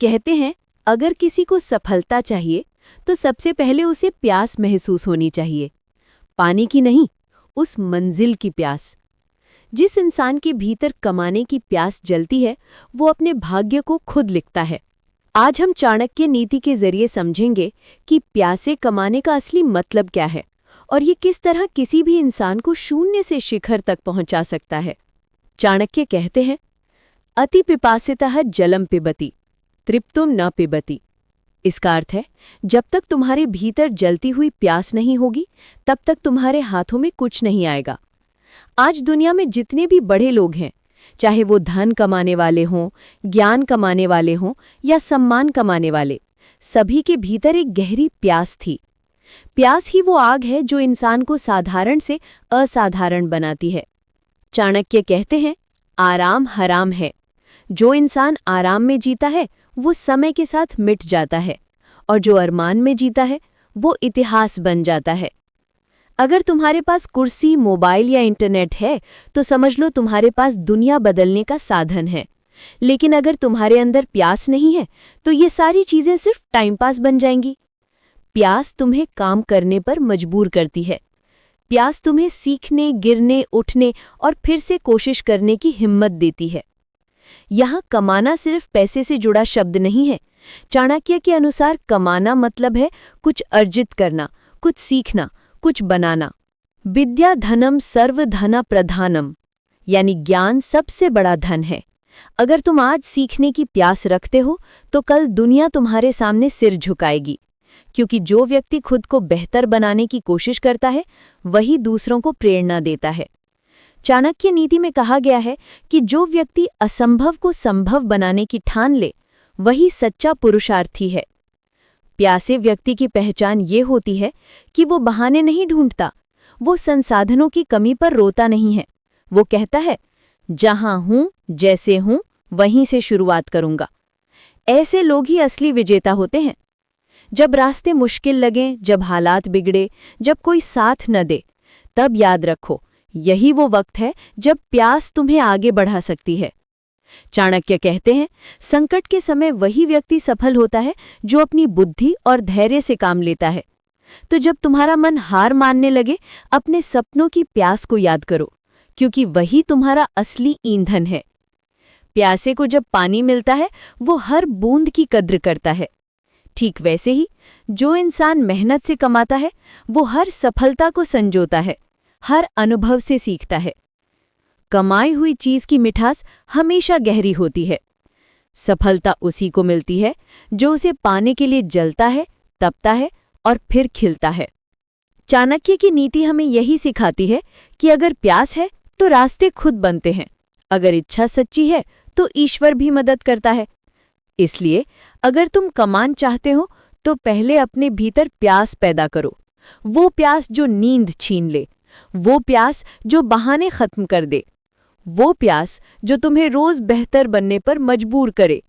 कहते हैं, अगर किसी को सफलता चाहिए तो सबसे पहले उसे प्यास महसूस होनी चाहिए। पानी की नहीं, उस मंजिल की प्यास। जिस इंसान के भीतर कमाने की प्यास जलती है, वो अपने भाग्य को खुद लिखता है। आज हम चाणक्य नीति के जरिए समझेंगे कि प्यासे कमाने का असली मतलब क्या है और ये किस तरह किसी भी इंसान को शून्य से शिखर तक पहुंचा सकता है। चाणक्य कहते हैं, अति पिपासितः जलम पिबति, तृप्तुम न पिबति। इसका अर्थ है, जब तक तुम्हारे भीतर जलती हुई प्यास नहीं होगी, तब तक तुम्हारे हाथों में कुछ नहीं आएगा। आज दुनिया में जितने भी बड़े लोग हैं, चाहे वो धन कमाने वाले हों, ज्ञान कमाने वाले हों या सम्मान कमाने वाले, सभी के भीतर एक गहरी प्यास थी। प्यास ही वो आग है जो इंसान को साधारण से असाधारण बनाती है। चाणक्य कहते हैं, आराम हराम है। जो इंसान आराम में जीता है वो समय के साथ मिट जाता है, और जो अरमान में जीता है वो इतिहास बन जाता है। अगर तुम्हारे पास कुर्सी, मोबाइल या इंटरनेट है तो समझ लो तुम्हारे पास दुनिया बदलने का साधन है। लेकिन अगर तुम्हारे अंदर प्यास नहीं है तो ये सारी चीजें सिर्फ टाइम पास बन जाएंगी। प्यास तुम्हें काम करने पर मजबूर करती है। प्यास तुम्हें सीखने, गिरने, उठने और फिर से कोशिश करने की हिम्मत देती है। यहाँ कमाना सिर्फ पैसे से जुड़ा शब्द नहीं है। चाणक्य के अनुसार कमाना मतलब है कुछ अर्जित करना, कुछ सीखना, कुछ बनाना। विद्या धनम सर्व धन प्रधानम, यानी ज्ञान सबसे बड़ा धन है। अगर तुम आज सीखने की प्यास रखते हो तो कल दुनिया तुम्हारे सामने सिर झुकाएगी, क्योंकि जो व्यक्ति खुद को बेहतर बनाने की कोशिश करता है वही दूसरों को प्रेरणा देता है। चाणक्य नीति में कहा गया है कि जो व्यक्ति असंभव को संभव बनाने की ठान ले, वही सच्चा पुरुषार्थी है। प्यासे व्यक्ति की पहचान ये होती है कि वो बहाने नहीं ढूंढता, वो संसाधनों की कमी पर रोता नहीं है। वो कहता है, जहां हूं, जैसे हूं, वहीं से शुरुआत करूंगा। ऐसे लोग ही असली विजेता होते हैं। जब रास्ते मुश्किल लगें, जब हालात बिगड़े, जब कोई साथ न दे, तब याद रखो, यही वो वक्त है जब प्यास तुम्हें आगे बढ़ा सकती है। चाणक्य कहते हैं, संकट के समय वही व्यक्ति सफल होता है जो अपनी बुद्धि और धैर्य से काम लेता है। तो जब तुम्हारा मन हार मानने लगे, अपने सपनों की प्यास को याद करो, क्योंकि वही तुम्हारा असली ईंधन है। प्यासे को जब पानी मिलता है, वो हर बूंद की कद्र करता है। ठीक वैसे ही जो इंसान मेहनत से कमाता है, वो हर सफलता को संजोता है, हर अनुभव से सीखता है। कमाई हुई चीज की मिठास हमेशा गहरी होती है। सफलता उसी को मिलती है जो उसे पाने के लिए जलता है, तपता है और फिर खिलता है। चाणक्य की नीति हमें यही सिखाती है कि अगर प्यास है तो रास्ते खुद बनते हैं, अगर इच्छा सच्ची है तो ईश्वर भी मदद करता है। इसलिए अगर तुम कमान चाहते हो तो पहले अपने भीतर प्यास पैदा करो। वो प्यास जो नींद छीन ले, वो प्यास जो बहाने खत्म कर दे, वो प्यास जो तुम्हें रोज बेहतर बनने पर मजबूर करे।